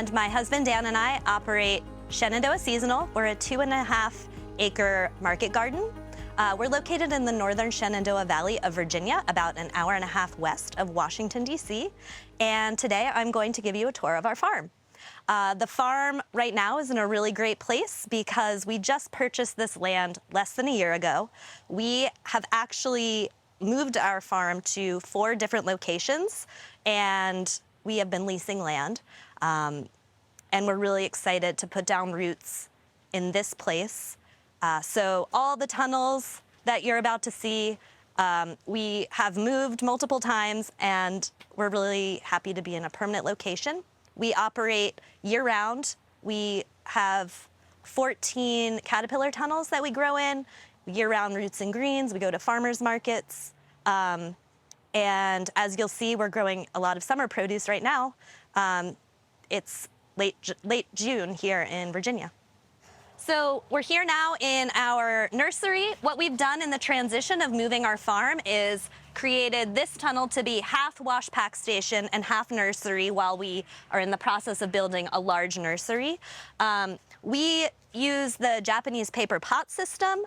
And my husband Dan and I operate Shenandoah Seasonal. We're a 2.5 acre market garden. We're located in the northern Shenandoah Valley of Virginia, about an hour and a half west of Washington, D.C. And today I'm going to give you a tour of our farm. The farm right now is in a really great place because we just purchased this land less than a year ago. We have actually moved our farm to 4 different locations, and we have been leasing land. And we're really excited to put down roots in this place. So all the tunnels that you're about to see, we have moved multiple times, and we're really happy to be in a permanent location. We operate year-round. We have 14 caterpillar tunnels that we grow in, year-round roots and greens. We go to farmers markets. And as you'll see, we're growing a lot of summer produce right now. It's late June here in Virginia. So we're here now in our nursery. What we've done in the transition of moving our farm is created this tunnel to be half wash pack station and half nursery while we are in the process of building a large nursery. We use the Japanese paper pot system,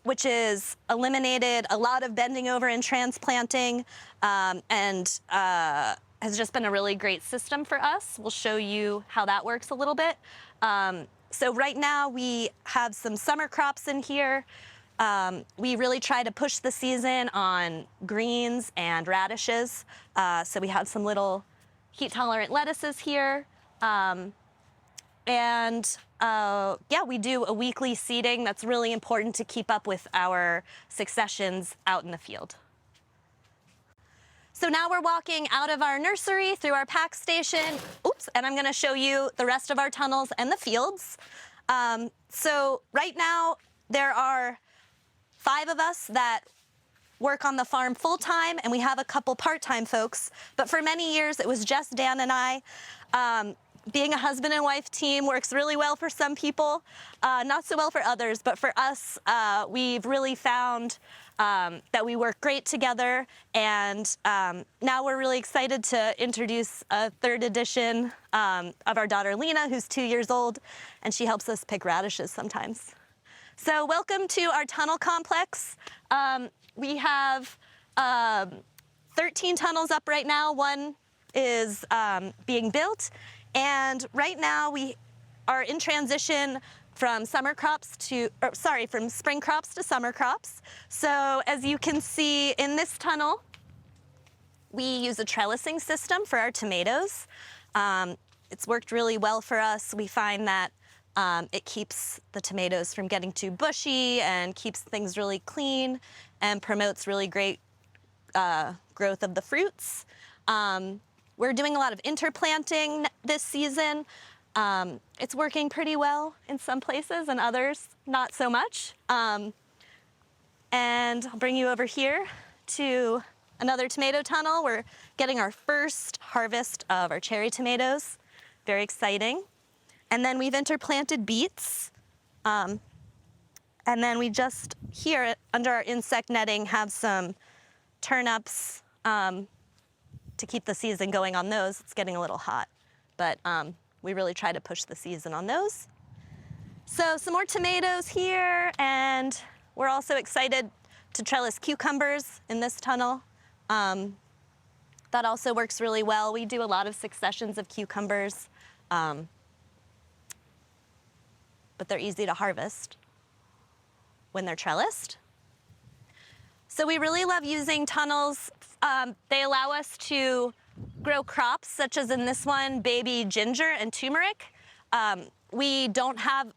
which has eliminated a lot of bending over and transplanting, and has just been a really great system for us. We'll show you how that works a little bit. So right now we have some summer crops in here. We really try to push the season on greens and radishes. So we have some little heat-tolerant lettuces here. Yeah, we do a weekly seeding. That's really important to keep up with our successions out in the field. So now we're walking out of our nursery through our pack station. Oops, and I'm gonna show you the rest of our tunnels and the fields. So right now there are 5 of us that work on the farm full-time, and we have a couple part-time folks. But for many years, it was just Dan and I. Being a husband and wife team works really well for some people, not so well for others, but for us, we've really found that we work great together, and now we're really excited to introduce a 3rd edition of our daughter Lena, who's 2 years old, and she helps us pick radishes sometimes. So welcome to our tunnel complex. We have 13 tunnels up right now. One is being built. And right now we are in transition from from spring crops to summer crops. So as you can see in this tunnel, we use a trellising system for our tomatoes. It's worked really well for us. We find that it keeps the tomatoes from getting too bushy and keeps things really clean and promotes really great growth of the fruits. We're doing a lot of interplanting this season. It's working pretty well in some places and others not so much. And I'll bring you over here to another tomato tunnel. We're getting our first harvest of our cherry tomatoes. Very exciting. And then we've interplanted beets. And then we just here under our insect netting have some turnips to keep the season going on those. It's getting a little hot, but we really try to push the season on those. So some more tomatoes here, and we're also excited to trellis cucumbers in this tunnel. That also works really well. We do a lot of successions of cucumbers, but they're easy to harvest when they're trellised. So we really love using tunnels. They allow us to grow crops, such as in this one, baby ginger and turmeric. We don't have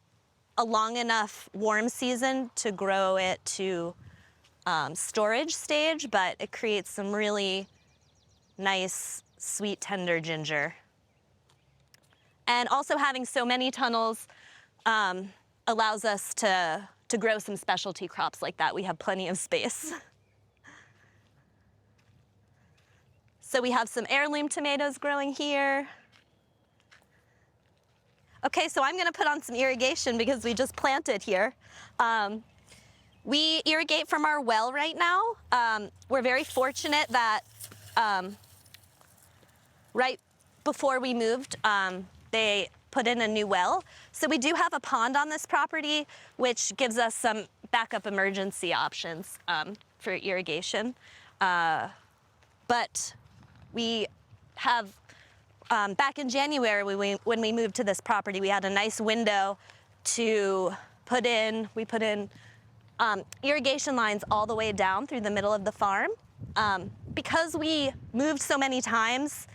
a long enough warm season to grow it to storage stage, but it creates some really nice, sweet, tender ginger. And also having so many tunnels allows us to grow some specialty crops like that. We have plenty of space. So we have some heirloom tomatoes growing here. Okay, so I'm gonna put on some irrigation because we just planted here. We irrigate from our well right now. We're very fortunate that right before we moved, they put in a new well. So we do have a pond on this property, which gives us some backup emergency options for irrigation. But we have, back in January when we moved to this property, we had a nice window to put in, irrigation lines all the way down through the middle of the farm. Because we moved so many times,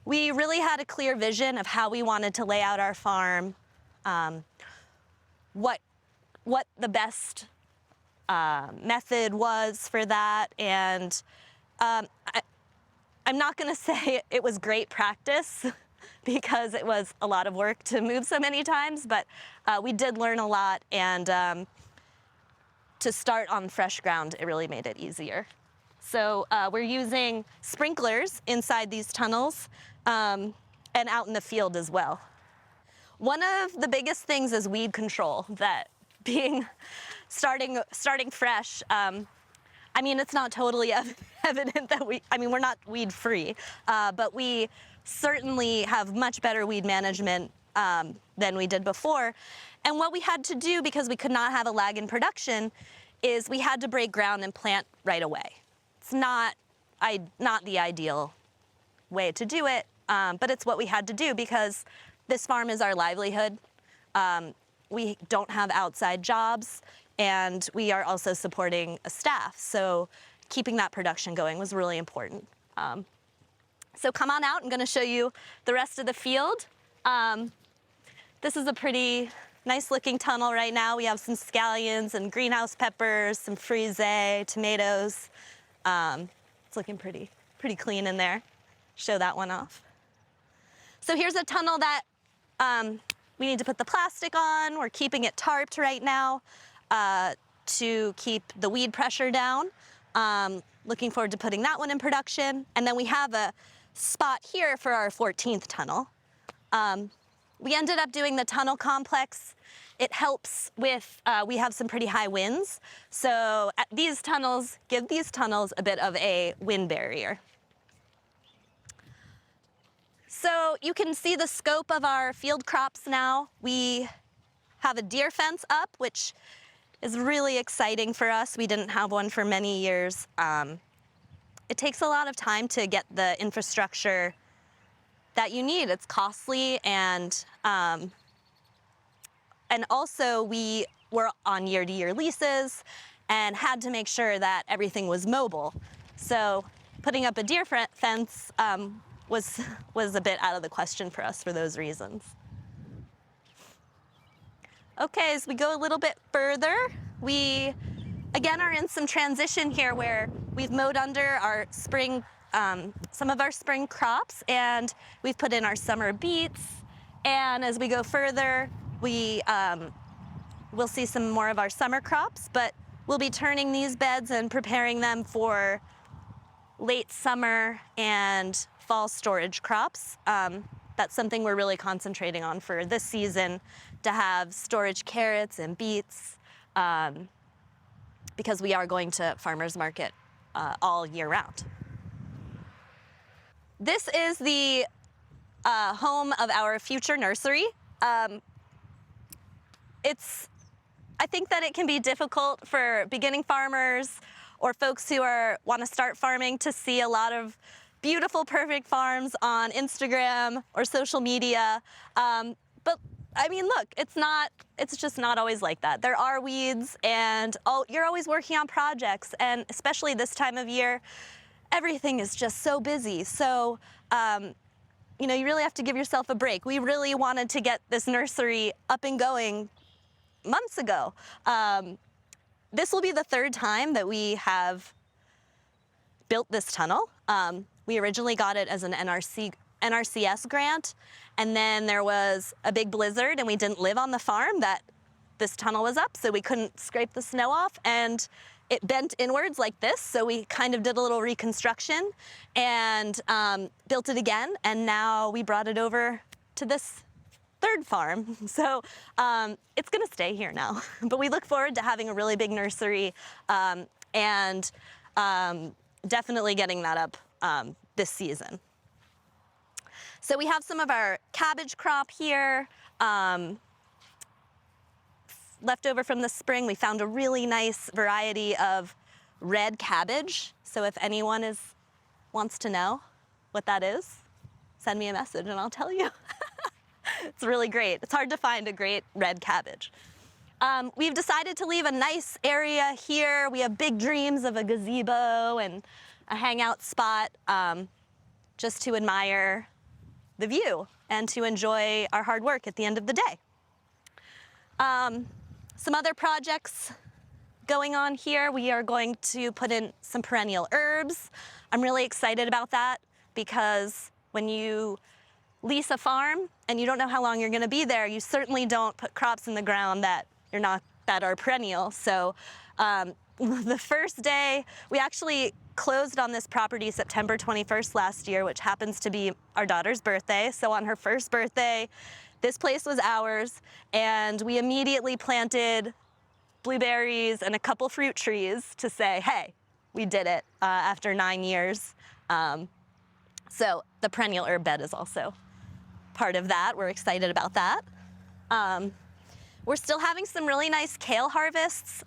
we really had a clear vision of how we wanted to lay out our farm, what the best method was for that, and I'm not going to say it was great practice because it was a lot of work to move so many times, but we did learn a lot, and to start on fresh ground, it really made it easier. So we're using sprinklers inside these tunnels and out in the field as well. One of the biggest things is weed control, that starting fresh, I mean, it's not totally evident that we're not weed free, but we certainly have much better weed management than we did before. And what we had to do, because we could not have a lag in production, is we had to break ground and plant right away. It's not the ideal way to do it, but it's what we had to do because this farm is our livelihood. We don't have outside jobs, and we are also supporting a staff. So keeping that production going was really important. So come on out, I'm gonna show you the rest of the field. This is a pretty nice looking tunnel right now. We have some scallions and greenhouse peppers, some frisee, tomatoes. It's looking pretty clean in there. Show that one off. So here's a tunnel that we need to put the plastic on. We're keeping it tarped right now to keep the weed pressure down. Looking forward to putting that one in production. And then we have a spot here for our 14th tunnel. We ended up doing the tunnel complex. It helps with, we have some pretty high winds. So these tunnels give these tunnels a bit of a wind barrier. So you can see the scope of our field crops now. We have a deer fence up, which is really exciting for us. We didn't have one for many years. It takes a lot of time to get the infrastructure that you need. It's costly, and also we were on year-to-year leases and had to make sure that everything was mobile. So putting up a deer fence was a bit out of the question for us for those reasons. Okay, as we go a little bit further, we again are in some transition here where we've mowed under our spring, some of our spring crops, and we've put in our summer beets. And as we go further, we'll see some more of our summer crops, but we'll be turning these beds and preparing them for late summer and fall storage crops. That's something we're really concentrating on for this season, to have storage carrots and beets, because we are going to farmers market all year round. This is the home of our future nursery. I think that it can be difficult for beginning farmers or folks who want to start farming to see a lot of beautiful, perfect farms on Instagram or social media. But I mean, look, it's just not always like that. There are weeds, and you're always working on projects, and especially this time of year, everything is just so busy. So, you know, you really have to give yourself a break. We really wanted to get this nursery up and going months ago. This will be the third time that we have built this tunnel. We originally got it as an NRCS grant, and then there was a big blizzard and we didn't live on the farm that this tunnel was up, so we couldn't scrape the snow off, and it bent inwards like this, so we kind of did a little reconstruction and built it again, and now we brought it over to this third farm. So it's gonna stay here now. But we look forward to having a really big nursery and definitely getting that up this season. So we have some of our cabbage crop here, left over from the spring. We found a really nice variety of red cabbage. So if anyone wants to know what that is, send me a message and I'll tell you. It's really great. It's hard to find a great red cabbage. We've decided to leave a nice area here. We have big dreams of a gazebo and a hangout spot, just to admire the view and to enjoy our hard work at the end of the day. Some other projects going on here. We are going to put in some perennial herbs. I'm really excited about that because when you lease a farm and you don't know how long you're going to be there, you certainly don't put crops in the ground that are perennial. So the first day, we actually closed on this property September 21st last year, which happens to be our daughter's birthday. So on her first birthday, this place was ours, and we immediately planted blueberries and a couple fruit trees to say, hey, we did it after 9 years. So the perennial herb bed is also part of that. We're excited about that. We're still having some really nice kale harvests.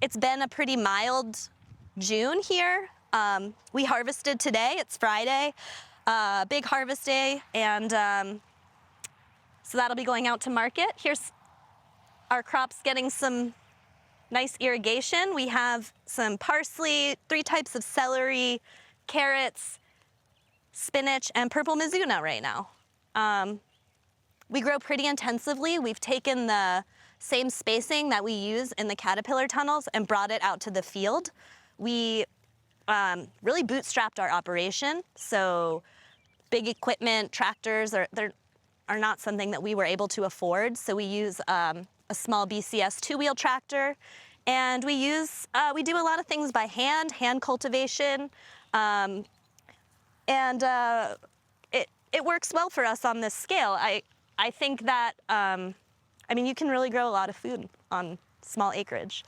It's been a pretty mild June here. We harvested today. It's Friday, big harvest day, and so that'll be going out to market. Here's our crops getting some nice irrigation. We have some parsley, 3 types of celery, carrots, spinach, and purple mizuna right now. We grow pretty intensively. We've taken the same spacing that we use in the caterpillar tunnels and brought it out to the field. We really bootstrapped our operation, so big equipment, tractors are not something that we were able to afford. So we use a small BCS 2-wheel tractor, and we do a lot of things by hand cultivation, and it works well for us on this scale. I think that, you can really grow a lot of food on small acreage.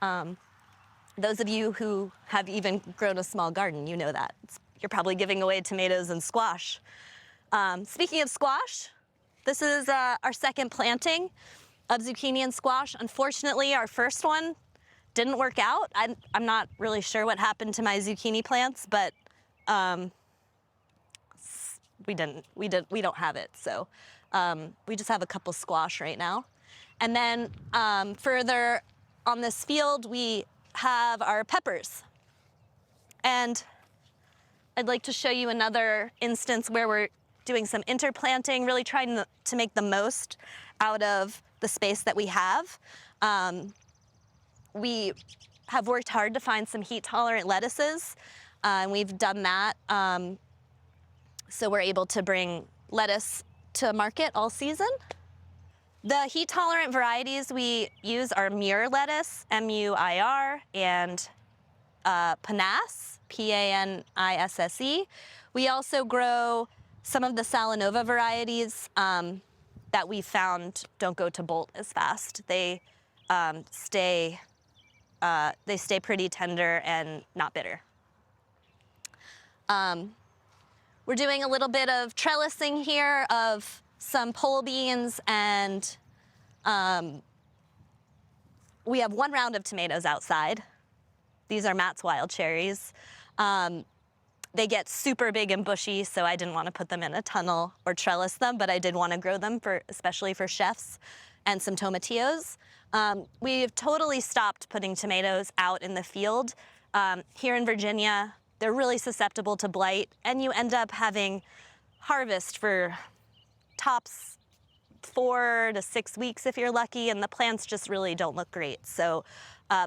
Those of you who have even grown a small garden, you know that. You're probably giving away tomatoes and squash. Speaking of squash, this is our second planting of zucchini and squash. Unfortunately, our first one didn't work out. I'm not really sure what happened to my zucchini plants, but we don't have it. So we just have a couple squash right now. And then further on this field, we have our peppers. And I'd like to show you another instance where we're doing some interplanting, really trying to make the most out of the space that we have. We have worked hard to find some heat-tolerant lettuces, and we've done that. So we're able to bring lettuce to market all season. The heat-tolerant varieties we use are Muir lettuce, M-U-I-R, and Panisse, P-A-N-I-S-S-E. We also grow some of the Salanova varieties that we found don't go to bolt as fast. They stay pretty tender and not bitter. We're doing a little bit of trellising here of some pole beans, and we have 1 round of tomatoes outside. These are Matt's wild cherries. They get super big and bushy, so I didn't want to put them in a tunnel or trellis them, but I did want to grow them especially for chefs, and some tomatillos. We've totally stopped putting tomatoes out in the field. Here in Virginia, they're really susceptible to blight, and you end up having harvest for tops 4 to 6 weeks if you're lucky, and the plants just really don't look great. So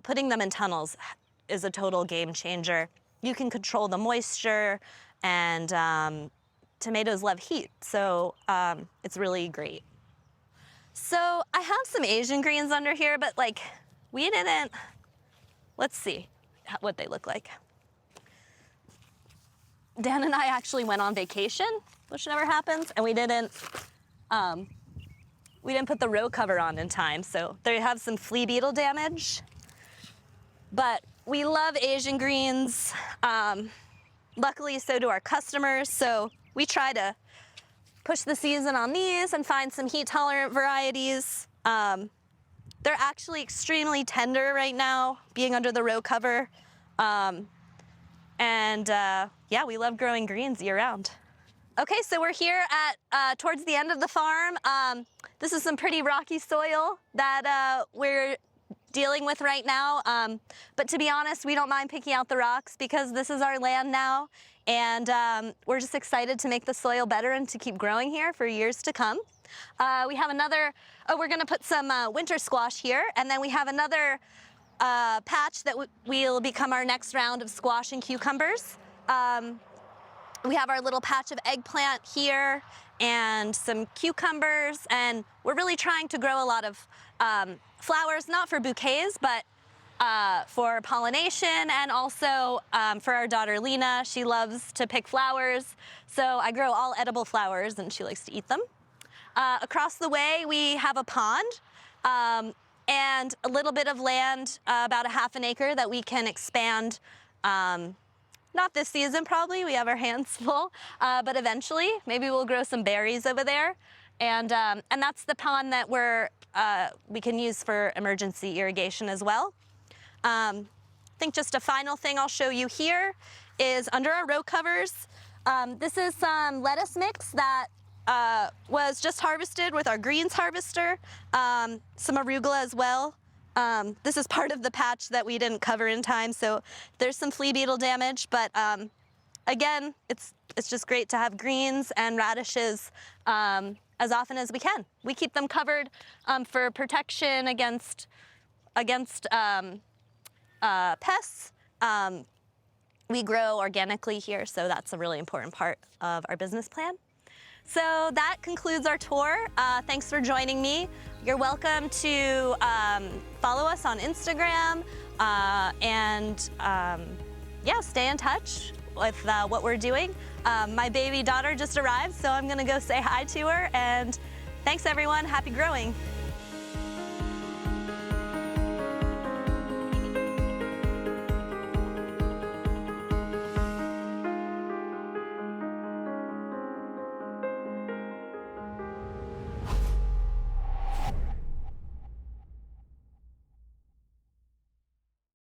putting them in tunnels is a total game changer. You can control the moisture, and tomatoes love heat, so it's really great. So I have some Asian greens under here, but we didn't, let's see what they look like. Dan and I actually went on vacation, which never happens, and we didn't put the row cover on in time, so they have some flea beetle damage. But we love Asian greens. Luckily, so do our customers. So we try to push the season on these and find some heat-tolerant varieties. They're actually extremely tender right now, being under the row cover. Yeah, we love growing greens year-round. Okay, so we're here at towards the end of the farm. This is some pretty rocky soil that we're dealing with right now. But to be honest, we don't mind picking out the rocks because this is our land now, and we're just excited to make the soil better and to keep growing here for years to come. We have another, we're gonna put some winter squash here, and then we have another patch that will become our next round of squash and cucumbers. We have our little patch of eggplant here and some cucumbers, and we're really trying to grow a lot of flowers, not for bouquets, but for pollination, and also for our daughter Lena. She loves to pick flowers, so I grow all edible flowers and she likes to eat them. Across the way we have a pond and a little bit of land, about a half an acre, that we can expand. Not this season, probably. We have our hands full, but eventually, maybe we'll grow some berries over there. And that's the pond that we can use for emergency irrigation as well. I think just a final thing I'll show you here is under our row covers. This is some lettuce mix that was just harvested with our greens harvester, some arugula as well. This is part of the patch that we didn't cover in time, so there's some flea beetle damage, but again, it's just great to have greens and radishes as often as we can. We keep them covered for protection against pests. We grow organically here, so that's a really important part of our business plan. So that concludes our tour. Thanks for joining me. You're welcome to follow us on Instagram yeah, stay in touch with what we're doing. My baby daughter just arrived, so I'm gonna go say hi to her, and thanks everyone, happy growing.